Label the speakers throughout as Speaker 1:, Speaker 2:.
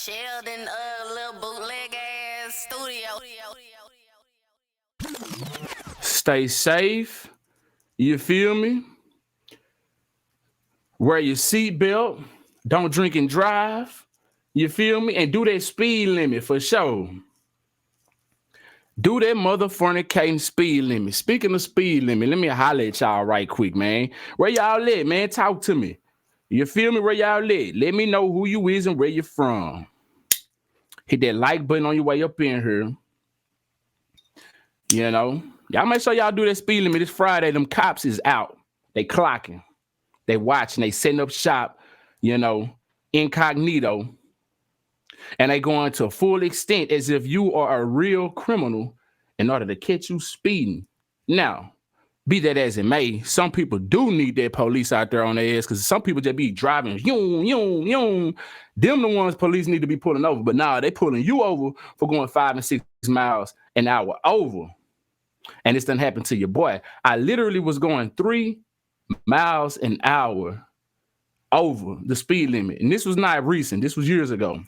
Speaker 1: Sheldon, little bootleg ass studio.
Speaker 2: Stay safe. You feel me? Wear your seatbelt. Don't drink and drive. You feel me? And do that speed limit for sure. Do that motherfucking speed limit. Speaking of speed limit, let me holler at y'all right quick, man. Where y'all at, man? Talk to me. You feel me? Where y'all at? Let me know who you is and where you from. Hit that like button on your way up in here. You know, y'all make sure y'all do that speed limit. It's Friday. Them cops is out. They clocking. They watching. They setting up shop. You know, incognito, and they going to full extent as if you are a real criminal in order to catch you speeding. Now, be that as it may, some people do need that police out there on their ass because some people just be driving, yoom, yoom, yoom. Them the ones police need to be pulling over. But now they pulling you over for going 5 and 6 miles an hour over. And this done happened to your boy. I literally was going 3 miles an hour over the speed limit. And this was not recent. This was years ago.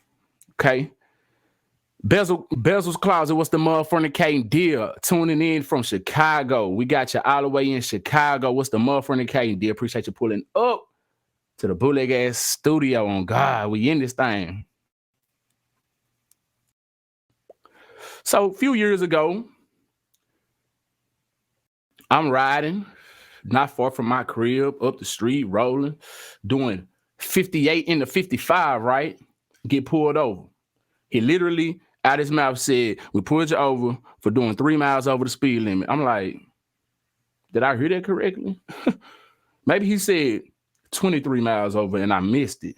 Speaker 2: Okay. Bezel's Closet, what's the motherfucking deal? Tuning in from Chicago. We got you all the way in Chicago. What's the motherfucking deal? Appreciate you pulling up to the bootleg ass studio. On God, we in this thing. So a few years ago, I'm riding not far from my crib, up the street, rolling, doing 58 into 55, right? Get pulled over. He literally out his mouth said, we pulled you over for doing 3 miles over the speed limit. I'm like, did I hear that correctly? Maybe he said 23 miles over and I missed it.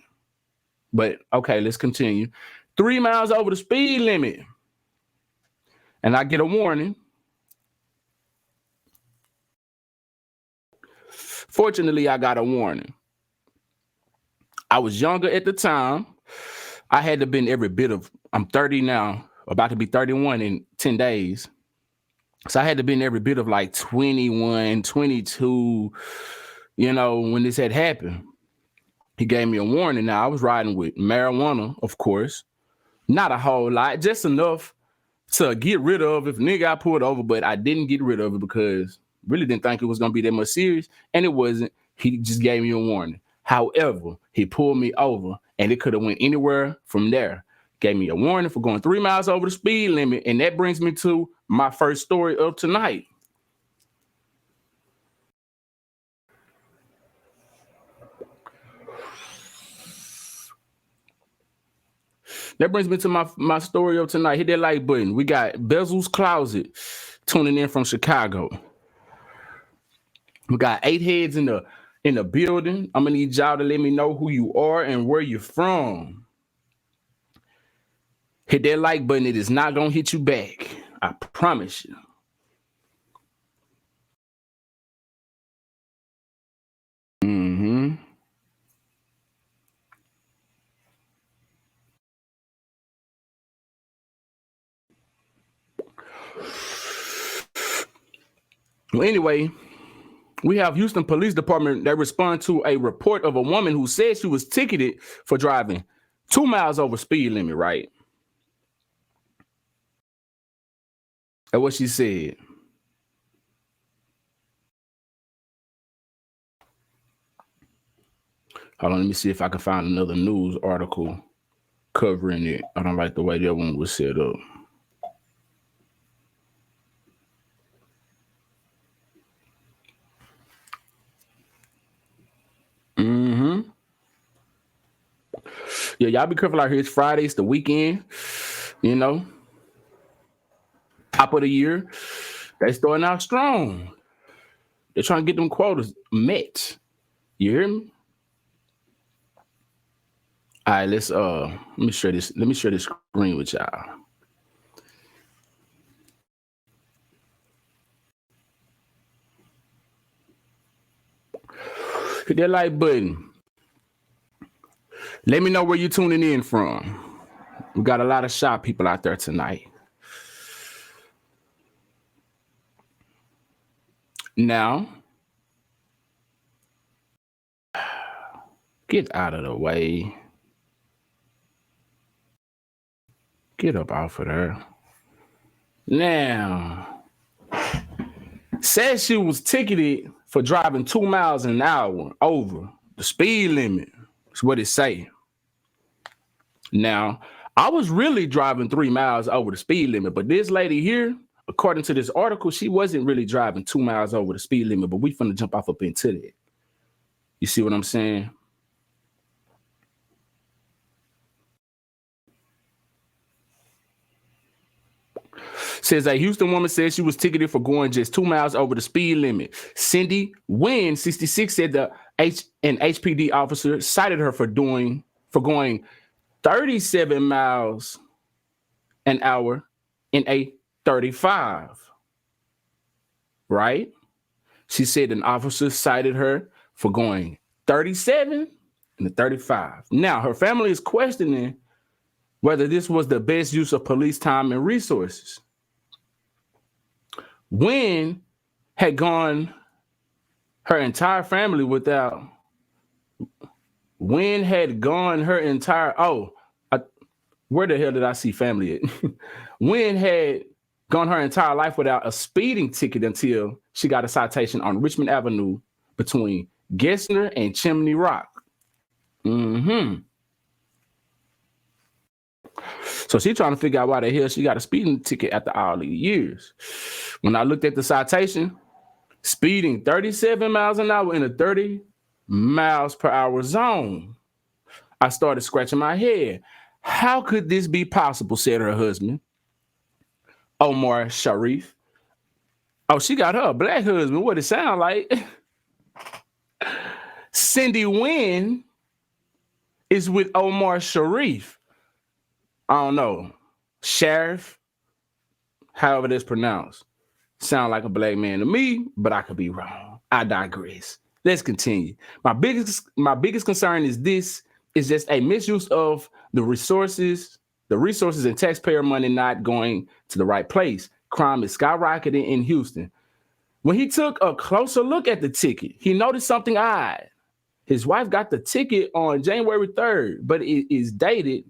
Speaker 2: But okay, let's continue. 3 miles over the speed limit. And I get a warning. Fortunately, I got a warning. I was younger at the time. I had to been every bit of, I'm 30 now, about to be 31 in 10 days. So I had to been every bit of like 21, 22, you know, when this had happened. He gave me a warning. Now I was riding with marijuana, of course. Not a whole lot, just enough to get rid of if nigga got pulled over, but I didn't get rid of it because really didn't think it was gonna be that much serious, and it wasn't. He just gave me a warning. However, he pulled me over, and it could have went anywhere from there. Gave me a warning for going 3 miles over the speed limit, and that brings me to my first story of tonight. That brings me to my story of tonight. Hit that like button. We got Bezel's Closet tuning in from Chicago. We got 8 heads in the building. I'm gonna need y'all to let me know who you are and where you're from. Hit that like button. It is not gonna hit you back. I promise you. Mm-hmm. Well, anyway, we have Houston Police Department that respond to a report of a woman who said she was ticketed for driving 2 miles over speed limit, right? That's what she said. Hold on, let me see if I can find another news article covering it. I don't like the way that one was set up. Mm-hmm. Yeah, y'all be careful out here. It's Friday, it's the weekend. You know, top of the year. They starting out strong. They're trying to get them quotas met. You hear me? All right, let's let me share this. Let me share this screen with y'all. Hit that like button. Let me know where you're tuning in from. We got a lot of shop people out there tonight. Now, get out of the way. Get up off of there. Now, said she was ticketed for driving 2 miles an hour over the speed limit. That's what it say. Now, I was really driving 3 miles over the speed limit, but this lady here, according to this article, she wasn't really driving 2 miles over the speed limit, but we finna jump off up into that. You see what I'm saying? Says a Houston woman said she was ticketed for going just 2 miles over the speed limit. Cindy Wynn, 66, said an HPD officer cited her for going 37 miles an hour in a 35. Right? She said an officer cited her for going 37 and a 35. Now, her family is questioning whether this was the best use of police time and resources. Wynn had gone her entire family without. Wynn had gone her entire. Where the hell did I see family at? Wynn had gone her entire life without a speeding ticket until she got a citation on Richmond Avenue between Gessner and Chimney Rock. So she's trying to figure out why the hell she got a speeding ticket after all these years. When I looked at the citation, speeding 37 miles an hour in a 30 miles per hour zone, I started scratching my head. How could this be possible, said her husband, Omar Sharif. Oh, she got her a black husband. What it sound like? Cindy Wynn is with Omar Sharif. I don't know. Sheriff, however that's pronounced. Sound like a black man to me, but I could be wrong. I digress. Let's continue. My biggest concern is this is just a misuse of the resources and taxpayer money not going to the right place. Crime is skyrocketing in Houston. When he took a closer look at the ticket, he noticed something odd. His wife got the ticket on January 3rd, but it is dated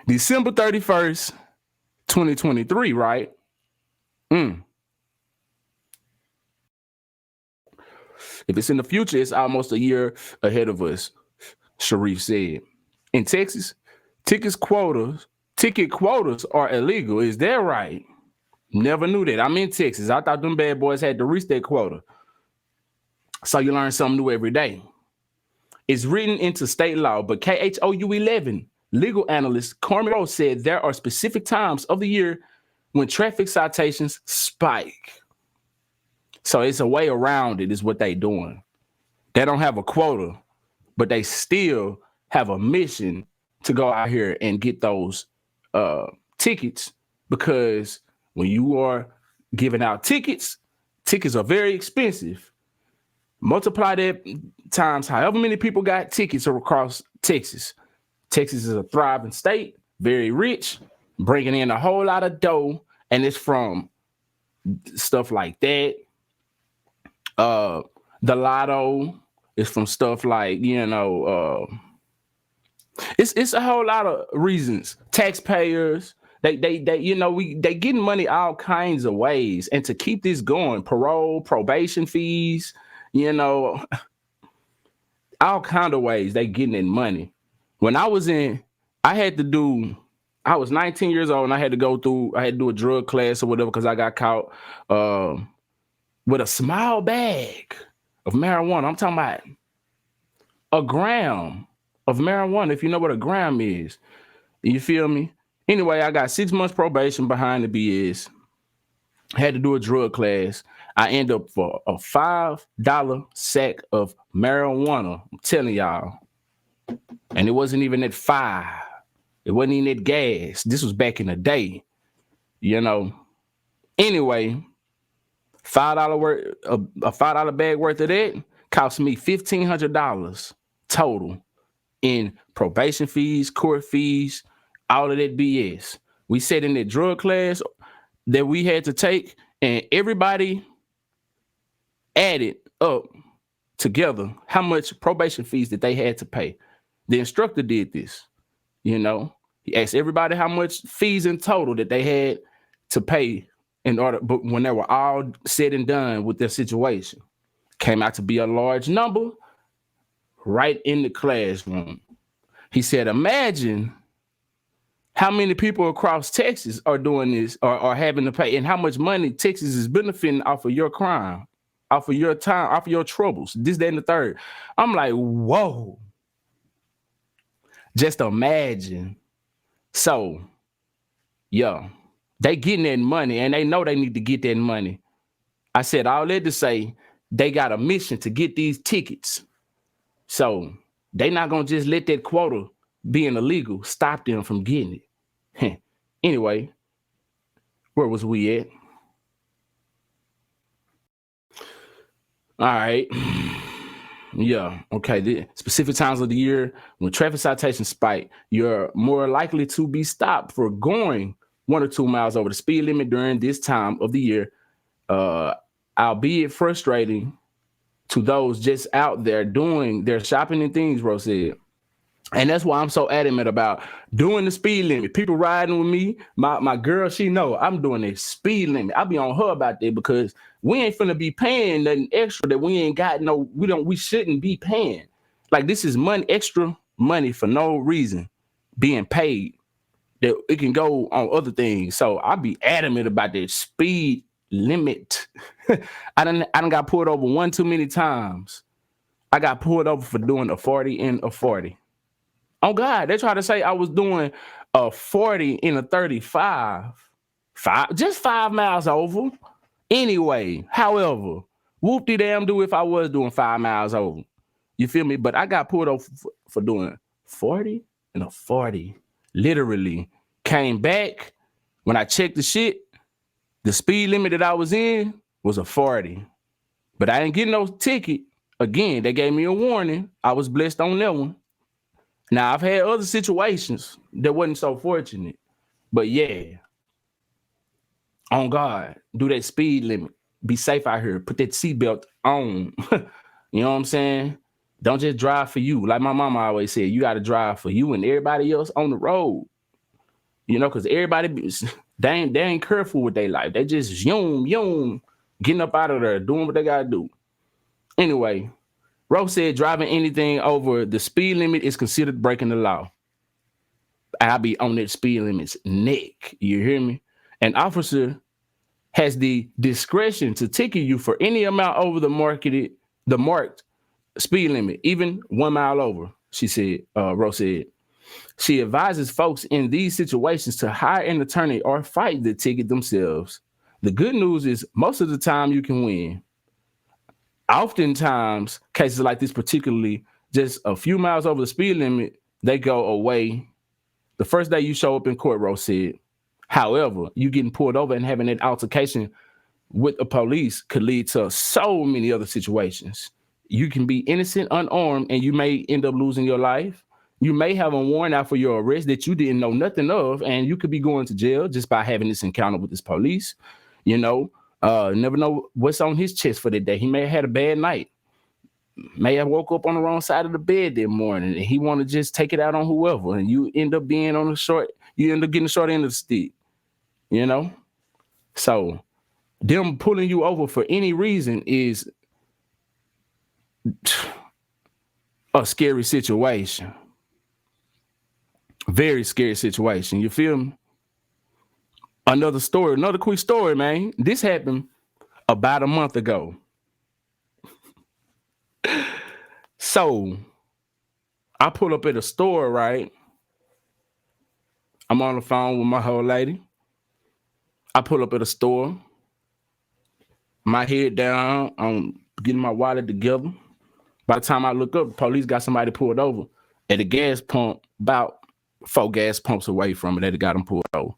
Speaker 2: December 31st, 2023, right? If it's in the future, it's almost a year ahead of us, Sharif said. In Texas, ticket quotas are illegal. Is that right? Never knew that. I'm in Texas. I thought them bad boys had to reach their quota. So you learn something new every day. It's written into state law, but KHOU 11 legal analyst Cormier Rose said there are specific times of the year when traffic citations spike. So it's a way around it is what they doing. They don't have a quota, but they still have a mission to go out here and get those tickets, because when you are giving out tickets are very expensive. Multiply that times however many people got tickets across Texas. Texas is a thriving state, very rich, bringing in a whole lot of dough, and it's from stuff like that. The lotto is from stuff like, it's a whole lot of reasons. Taxpayers, they getting money all kinds of ways. And to keep this going, parole, probation fees, all kind of ways they getting in money. When I was 19 years old and I had to do a drug class or whatever because I got caught with a small bag of marijuana. I'm talking about a gram of marijuana, if you know what a gram is. You feel me? Anyway, I got 6 months probation behind the BS. Had to do a drug class. I end up for a $5 sack of marijuana. I'm telling y'all. And it wasn't even at 5. It wasn't even at gas. This was back in the day. Anyway, $5 a $5 bag worth of that cost me $1,500 total in probation fees, court fees, all of that BS. We sat in that drug class that we had to take, and everybody added up together how much probation fees that they had to pay. The instructor did this. You know, he asked everybody how much fees in total that they had to pay in order, but when they were all said and done with their situation, came out to be a large number right in the classroom. He said, imagine how many people across Texas are doing this or are having to pay, and how much money Texas is benefiting off of your crime, off of your time, off of your troubles, this, that, and the third. I'm like, whoa. Just imagine. So, yeah, they getting that money and they know they need to get that money. I said all that to say they got a mission to get these tickets. So they not gonna just let that quota being illegal stop them from getting it. Anyway, where was we at? All right. Yeah, okay. The specific times of the year when traffic citations spike, you're more likely to be stopped for going 1 or 2 miles over the speed limit during this time of the year. Albeit frustrating to those just out there doing their shopping and things, Rose said. And that's why I'm so adamant about doing the speed limit. People riding with me, my girl, she know I'm doing the speed limit. I'll be on her about that because we ain't finna be paying nothing extra that we ain't got we shouldn't be paying. Like this is money, extra money for no reason being paid that it can go on other things. So I'll be adamant about that speed limit. I done got pulled over one too many times. I got pulled over for doing a 40 in a 40. Oh God, they try to say I was doing a 40 in a 35. Just 5 miles over. Anyway, however, whoop-de-damn-do if I was doing 5 miles over. You feel me? But I got pulled over for doing 40 and a 40. Literally. Came back. When I checked the shit, the speed limit that I was in was a 40. But I didn't get no ticket. Again, they gave me a warning. I was blessed on that one. Now, I've had other situations that wasn't so fortunate. But yeah, on God, do that speed limit. Be safe out here. Put that seatbelt on. You know what I'm saying? Don't just drive for you. Like my mama always said, you got to drive for you and everybody else on the road. You know, because everybody, they ain't careful with their life. They just yum, getting up out of there, doing what they got to do. Anyway, Rose said driving anything over the speed limit is considered breaking the law. I'll be on that speed limit's neck. You hear me? An officer has the discretion to ticket you for any amount over the marked speed limit, even 1 mile over, she said, Rose said. She advises folks in these situations to hire an attorney or fight the ticket themselves. The good news is most of the time you can win. Oftentimes, cases like this, particularly just a few miles over the speed limit, they go away the first day you show up in court, Rose said. However, you getting pulled over and having an altercation with the police could lead to so many other situations. You can be innocent, unarmed, and you may end up losing your life. You may have a warrant out for your arrest that you didn't know nothing of, and you could be going to jail just by having this encounter with this police. You know, never know what's on his chest for the day. He may have had a bad night. May have woke up on the wrong side of the bed that morning, and he want to just take it out on whoever, and you end up being on the short. You end up getting the short end of the stick. You know, so them pulling you over for any reason is a scary situation. Very scary situation. You feel me? Another quick story, man. This happened about a month ago. So I pull up at a store, right? I'm on the phone with my whole lady. I pull up at a store, my head down, I'm getting my wallet together. By the time I look up, the police got somebody pulled over at a gas pump about 4 gas pumps away from it. They got them pulled over.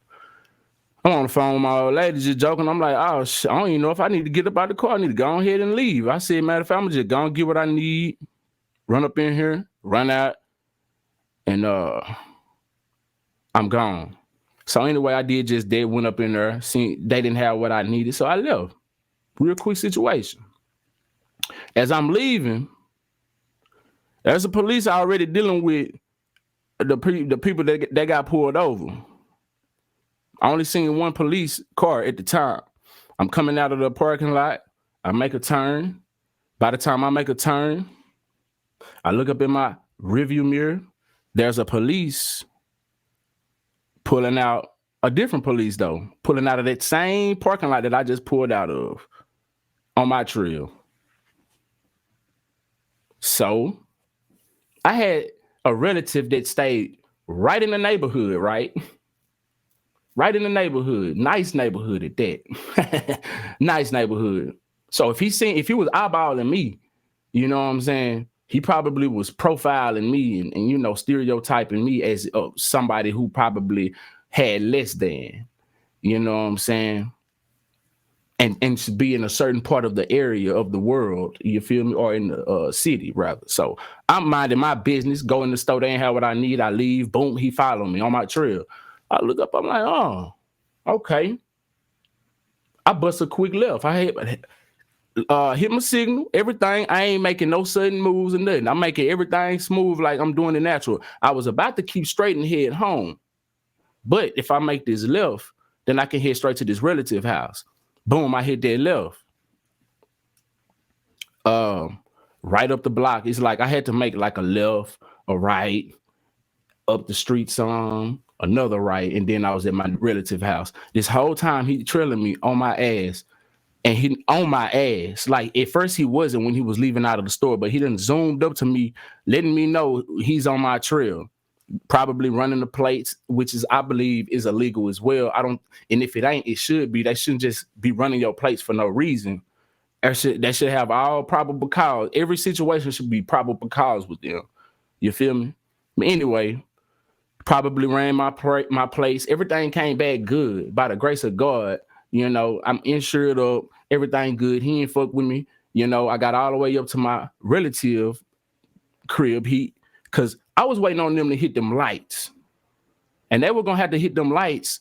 Speaker 2: I'm on the phone with my old lady just joking. I'm like, oh, I don't even know if I need to get up out the car. I need to go ahead and leave. I said, matter of fact, I'm just going to get what I need, run up in here, run out, and I'm gone. So anyway, I did just that, went up in there, seen they didn't have what I needed, so I left. Real quick situation. As I'm leaving, there's a police already dealing with the people that got pulled over. I only seen one police car at the time. I'm coming out of the parking lot. I make a turn. By the time I make a turn, I look up in my rearview mirror. There's a police pulling out, a different police though, pulling out of that same parking lot that I just pulled out of on my trail. So I had a relative that stayed right in the neighborhood, right? Right in the neighborhood. Nice neighborhood at that. Nice neighborhood. So if he was eyeballing me, you know what I'm saying? He probably was profiling me and you know, stereotyping me as somebody who probably had less than, you know what I'm saying? And to be in a certain part of the area of the world, you feel me? Or in the city, rather. So I'm minding my business, go in the store, they ain't have what I need, I leave, boom, he followed me on my trail. I look up, I'm like, oh, okay. I bust a quick left. I hit my signal, everything. I ain't making no sudden moves or nothing. I'm making everything smooth like I'm doing it natural. I was about to keep straight and head home. But if I make this left, then I can head straight to this relative house. Boom, I hit that left. Right up the block. It's like I had to make like a left, a right, up the street some, another right, and then I was at my relative house. This whole time he trailing me on my ass. And he on my ass. Like at first he wasn't when he was leaving out of the store, but he done zoomed up to me, letting me know he's on my trail. Probably running the plates, which is, I believe, is illegal as well. And if it ain't, it should be. They shouldn't just be running your plates for no reason. That should have all probable cause. Every situation should be probable cause with them. You feel me? But anyway, probably ran my plates. Everything came back good by the grace of God. You know, I'm insured up, everything good. He ain't fuck with me. You know, I got all the way up to my relative crib. Because I was waiting on them to hit them lights. And they were going to have to hit them lights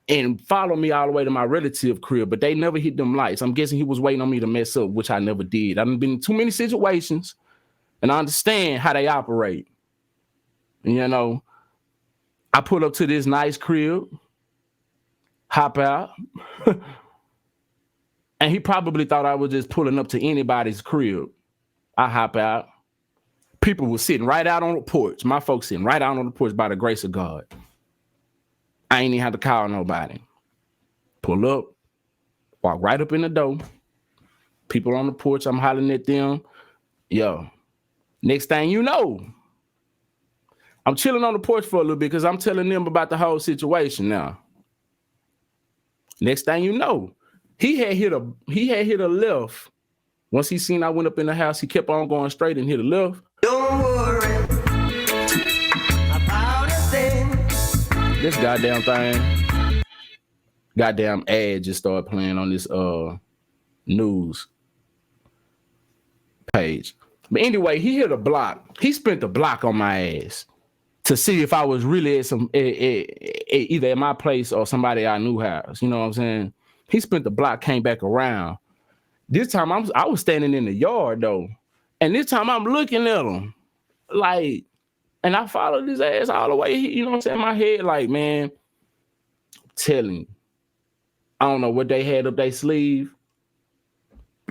Speaker 2: and follow me all the way to my relative crib. But they never hit them lights. I'm guessing he was waiting on me to mess up, which I never did. I've been in too many situations. And I understand how they operate. And, you know, I pull up to this nice crib. Hop out. And he probably thought I was just pulling up to anybody's crib. I hop out. People were sitting right out on the porch. My folks sitting right out on the porch by the grace of God. I ain't even have to call nobody. Pull up, walk right up in the door. People on the porch, I'm hollering at them. Yo, next thing you know, I'm chilling on the porch for a little bit because I'm telling them about the whole situation now. Next thing you know, he had hit a left. Once he seen I went up in the house, he kept on going straight and hit a left.
Speaker 3: Don't worry about a thing.
Speaker 2: This goddamn thing, goddamn ad just started playing on this news page. But anyway, he hit a block. He spent the block on my ass to see if I was really at either at my place or somebody I knew house. You know what I'm saying? He spent the block, came back around. This time I was standing in the yard though. And this time I'm looking at him like, and I followed his ass all the way. You know what I'm saying? My head like, man, I'm telling you, I don't know what they had up their sleeve.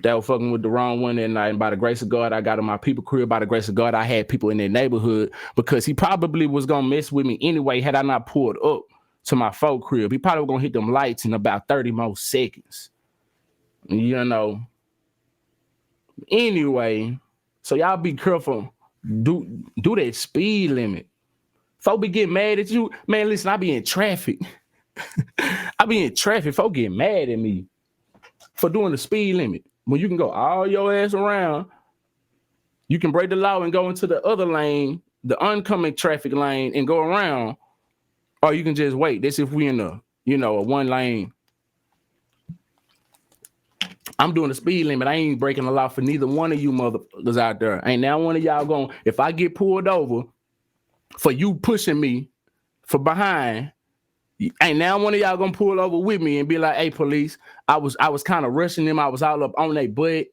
Speaker 2: They were fucking with the wrong one that night. And by the grace of God, I got in my people crib. By the grace of God, I had people in their neighborhood because he probably was going to mess with me anyway had I not pulled up to my folk crib. He probably was going to hit them lights in about 30 more seconds. You know. Anyway, so y'all be careful. Do that speed limit. Folk be getting mad at you. Man, listen, I be in traffic. I be in traffic. Folk get mad at me for doing the speed limit. When you can go all your ass around, you can break the law and go into the other lane, the oncoming traffic lane, and go around, or you can just wait. That's if we in a one lane. I'm doing the speed limit. I ain't breaking the law for neither one of you motherfuckers out there. Ain't now one of y'all going, if I get pulled over for you pushing me for behind, ain't now one of y'all gonna pull over with me and be like, hey, police, I was kind of rushing them. I was all up on their butt.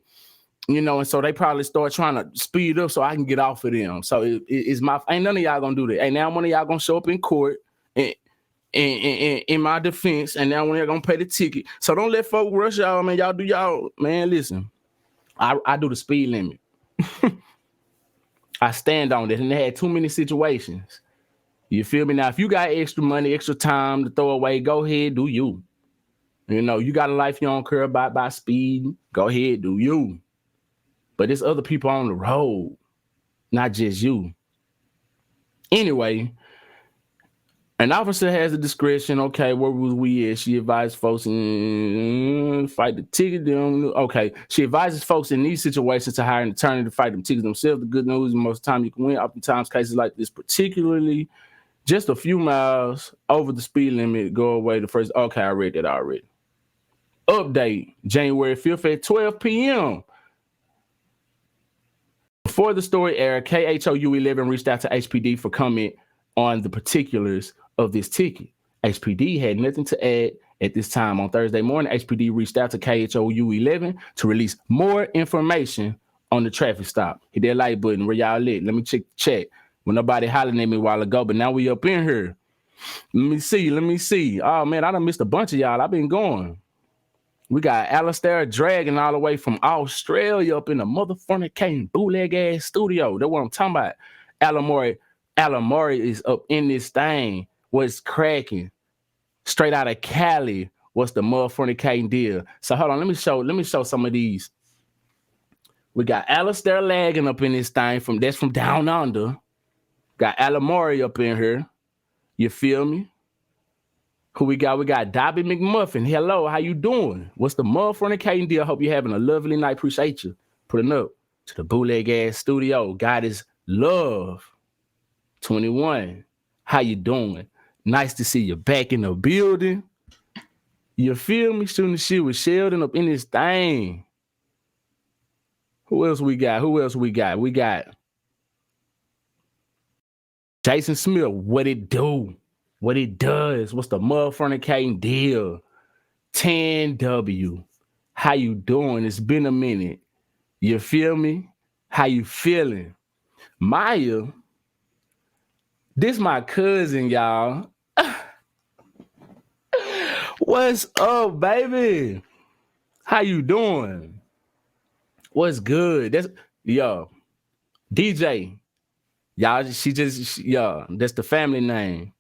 Speaker 2: and so they probably start trying to speed up so I can get off of them. So it's ain't none of y'all gonna do that. Hey, now one of y'all gonna show up in court and in my defense, and now one of y'all gonna pay the ticket. So don't let folk rush y'all, man. Y'all do y'all, man. Listen, I do the speed limit. I stand on it, and they had too many situations. You feel me? Now, if you got extra money, extra time to throw away, go ahead, do you. You got a life you don't care about by speed, go ahead, do you. But there's other people on the road, not just you. Anyway, an officer has a discretion. Okay, where was we at? She advised folks fight the ticket. Okay, she advises folks in these situations to hire an attorney to fight them tickets themselves. The good news, most of the time you can win. Oftentimes, cases like this, particularly just a few miles over the speed limit, go away the first. Okay, I read that already. Update, January 5th at 12 p.m. Before the story aired, KHOU 11 reached out to HPD for comment on the particulars of this ticket. HPD had nothing to add at this time. On Thursday morning, HPD reached out to KHOU 11 to release more information on the traffic stop. Hit that like button where y'all lit. Let me check the chat. When nobody hollering at me a while ago, but now we up in here. Let me see. Oh, man, I done missed a bunch of y'all. I've been going. We got Alistair dragging all the way from Australia up in the motherfucking bootleg ass studio. That's what I'm talking about. Alamori is up in this thing. What's cracking? Straight out of Cali. What's the motherfucking deal? So hold on, let me show some of these. We got Alistair lagging up in this thing from down under. Got Alamori up in here. You feel me? Who we got? We got Dobby McMuffin. Hello, how you doing? What's the motherfucking deal? Hope you're having a lovely night. Appreciate you putting up to the bootleg ass studio. God is love. 21. How you doing? Nice to see you back in the building. You feel me? Shooting the shit with Sheldon up in this thing. Who else we got? We got Jason Smith. What it do? What it does? What's the motherfucking deal? 10W. How you doing? It's been a minute. You feel me? How you feeling? Maya, this my cousin, y'all. What's up, baby? How you doing? What's good? That's DJ. Y'all, that's the family name.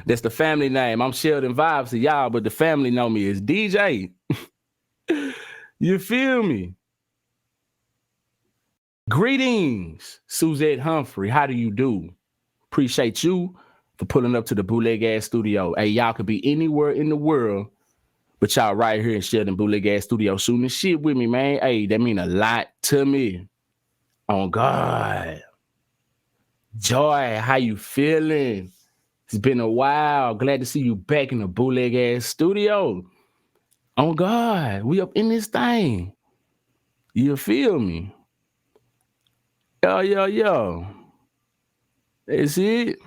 Speaker 2: That's the family name. I'm SheldonVybez to y'all, but the family know me as DJ. You feel me? Greetings, Suzette Humphrey. How do you do? Appreciate you for pulling up to the bootleg ass studio. Hey, y'all could be anywhere in the world, but y'all right here in Sheldon bootleg ass studio shooting this shit with me, man. Hey, that mean a lot to me. Oh God. Joy, how you feeling? It's been a while. Glad to see you back in the bootleg ass studio. Oh God, we up in this thing. You feel me? Yo. That's it.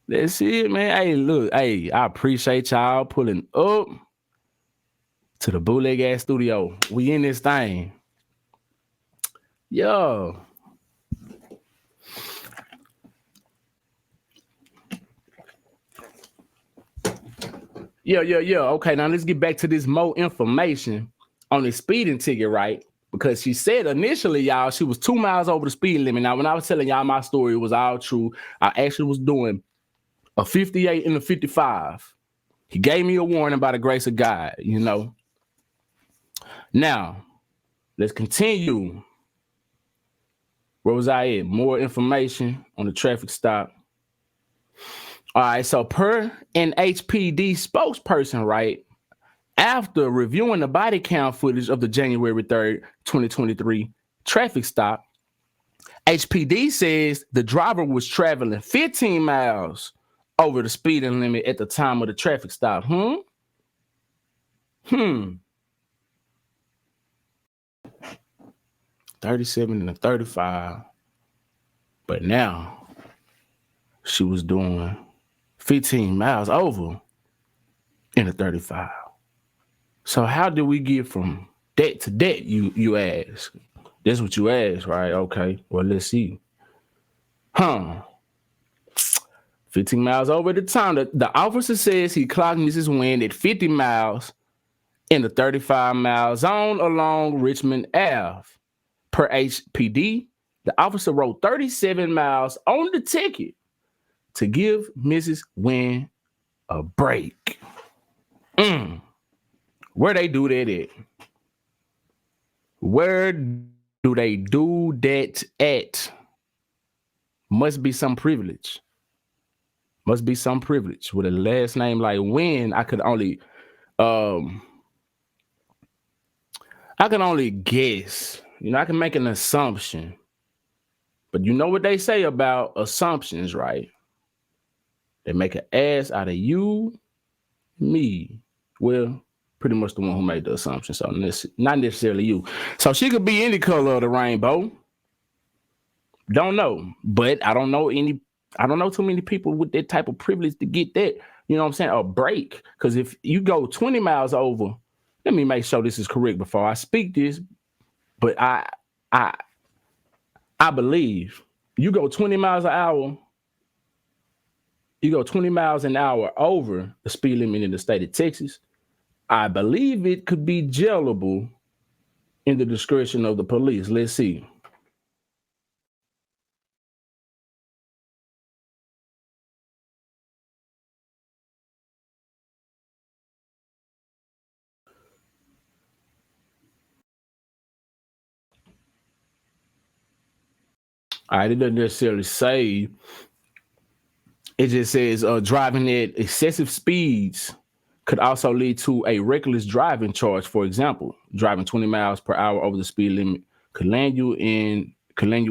Speaker 2: That's it, man. Hey, look, I appreciate y'all pulling up to the bootleg ass studio. We in this thing. Yo. Okay, now let's get back to this more information on the speeding ticket, right? Because she said initially, y'all, she was 2 miles over the speed limit. Now, when I was telling y'all my story, it was all true. I actually was doing a 58 and a 55. He gave me a warning by the grace of God, Now, let's continue. Where was I at? More information on the traffic stop. All right, so per an HPD spokesperson, right, after reviewing the body count footage of the January 3rd, 2023 traffic stop, HPD says the driver was traveling 15 miles over the speeding limit at the time of the traffic stop. 37 and a 35. But now she was doing 15 miles over in a 35. So how do we get from debt to debt, you ask. That's what you ask, right? Okay, well, let's see. 15 miles over the time. The officer says he clocked Mrs. Wynn at 50 miles in the 35-mile zone along Richmond Ave. Per HPD, the officer wrote 37 miles on the ticket to give Mrs. Wynn a break. Where they do that at? Where do they do that at? Must be some privilege. Must be some privilege. With a last name like Wynn, I can only guess. You know, I can make an assumption. But you know what they say about assumptions, right? They make an ass out of you, me. Well, pretty much the one who made the assumption. So not necessarily you. So she could be any color of the rainbow. Don't know. But I don't know too many people with that type of privilege to get that, you know what I'm saying, a break. Because if you go 20 miles over, let me make sure this is correct before I speak this. But I believe you go 20 miles an hour, you go 20 miles an hour over the speed limit in the state of Texas, I believe it could be jailable in the discretion of the police. Let's see. All right, it doesn't necessarily say. It just says driving at excessive speeds could also lead to a reckless driving charge. For example, driving 20 miles per hour over the speed limit could land you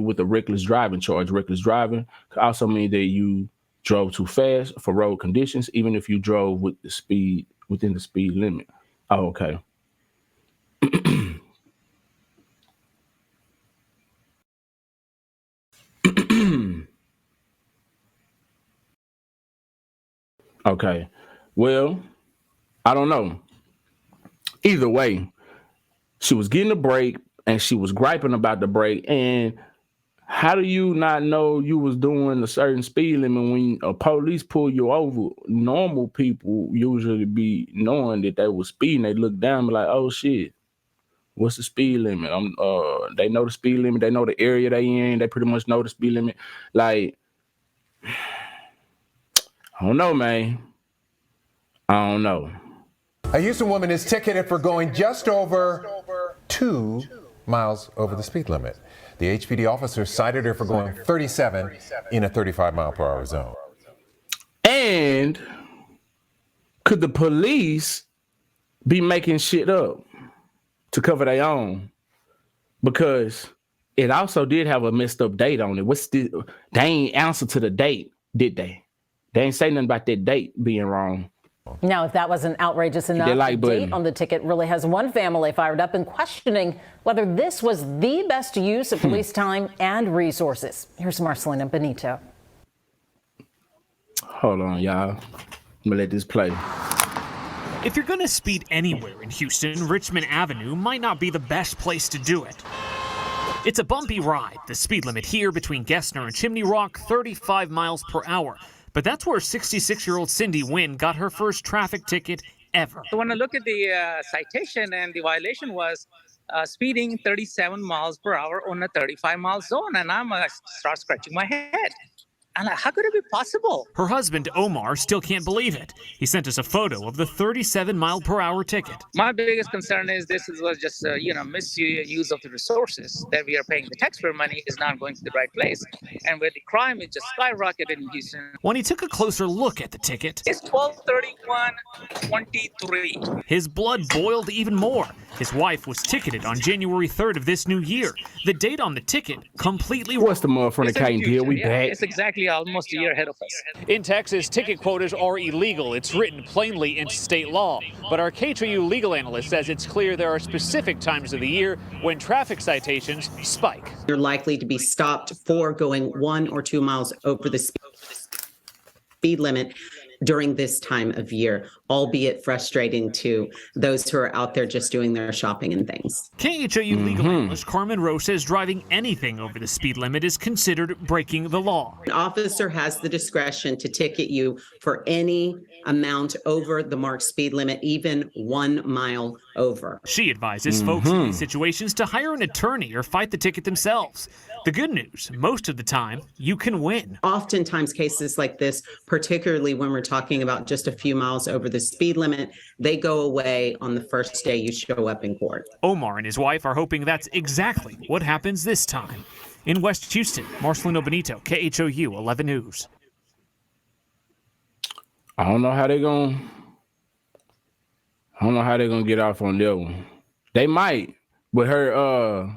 Speaker 2: with a reckless driving charge. Reckless driving could also mean that you drove too fast for road conditions, even if you drove within the speed limit. Oh, okay. Okay. Well, I don't know. Either way, she was getting a break and she was griping about the break. And how do you not know you was doing a certain speed limit when a police pull you over? Normal people usually be knowing that they was speeding. They look down and be like, oh shit, what's the speed limit? They know the speed limit. They know the area they in. They pretty much know the speed limit. Like, I don't know, man. I don't know.
Speaker 4: A Houston woman is ticketed for going just over 2 miles over the speed limit. The HPD officer cited her for going 37 in a 35-mile-per-hour zone.
Speaker 2: And could the police be making shit up to cover their own? Because it also did have a messed up date on it. They ain't answer to the date, did they? They ain't say nothing about that date being wrong.
Speaker 5: Now, if that wasn't outrageous enough, the date on the ticket really has one family fired up and questioning whether this was the best use of police time and resources. Here's Marcelina Benito.
Speaker 2: Hold on, y'all. I'm gonna let this play.
Speaker 6: If you're going to speed anywhere in Houston, Richmond Avenue might not be the best place to do it. It's a bumpy ride. The speed limit here between Gessner and Chimney Rock, 35 miles per hour. But that's where 66-year-old Cindy Wynn got her first traffic ticket ever.
Speaker 7: So when I look at the citation, and the violation was speeding 37 miles per hour on a 35-mile zone, and I'm start scratching my head. And how could it be possible?
Speaker 6: Her husband, Omar, still can't believe it. He sent us a photo of the 37-mile-per-hour ticket.
Speaker 7: My biggest concern is this was just, misuse of the resources that we are paying. The taxpayer money is not going to the right place. And where the crime is just skyrocketed in Houston.
Speaker 6: When he took a closer look at the ticket,
Speaker 7: It's 12/31/23.
Speaker 6: his blood boiled even more. His wife was ticketed on January 3rd of this new year. The date on the ticket completely...
Speaker 2: What's the motherfucker can't deal? We back.
Speaker 7: It's exactly almost a year ahead of us.
Speaker 8: In Texas, ticket quotas are illegal. It's written plainly into state law. But our KTU legal analyst says it's clear there are specific times of the year when traffic citations spike.
Speaker 9: You're likely to be stopped for going 1 or 2 miles over the speed limit. during this time of year, albeit frustrating to those who are out there just doing their shopping and things.
Speaker 6: KHOU legal analyst Carmen Rowe says driving anything over the speed limit is considered breaking the law.
Speaker 9: An officer has the discretion to ticket you for any amount over the marked speed limit, even 1 mile over.
Speaker 6: She advises folks in these situations to hire an attorney or fight the ticket themselves. The good news, most of the time, you can win.
Speaker 9: Oftentimes cases like this, particularly when we're talking about just a few miles over the speed limit, they go away on the first day you show up in court.
Speaker 6: Omar and his wife are hoping that's exactly what happens this time. In West Houston, Marcelino Benito, KHOU 11 News.
Speaker 2: I don't know how they're gonna get off on that one. They might, with her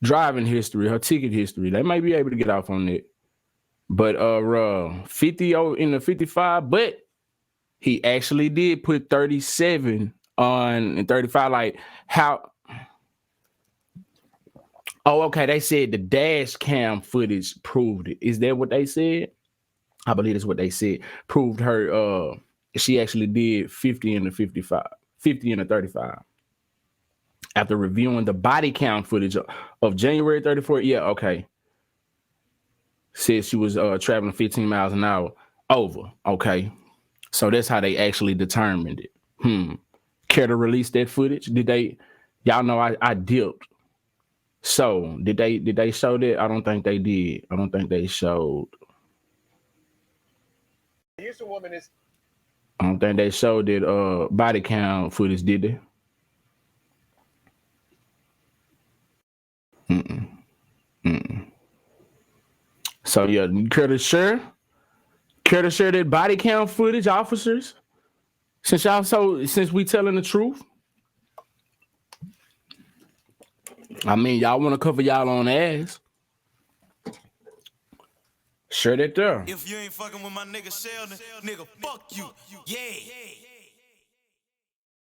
Speaker 2: driving history, her ticket history, they might be able to get off on it. But 50 in the 55, but he actually did put 37 on and 35. Like how? Oh, okay. They said the dash cam footage proved it. Is that what they said? I believe that's what they said. Proved her she actually did 50 in the 55, 50 in the 35. After reviewing the body count footage of January 34th, yeah, okay. Said she was traveling 15 miles an hour over. Okay. So that's how they actually determined it. Care to release that footage? Did they? Y'all know I dipped. So did they show that? I don't think they did. I don't think they showed.
Speaker 4: Houston woman is.
Speaker 2: I don't think they showed that body count footage, did they? So yeah, care to share that body count footage, officers? Since we telling the truth. I mean, y'all want to cover y'all own ass. Share that there.
Speaker 10: If you ain't fucking with my nigga Sheldon, nigga, fuck you. Yeah.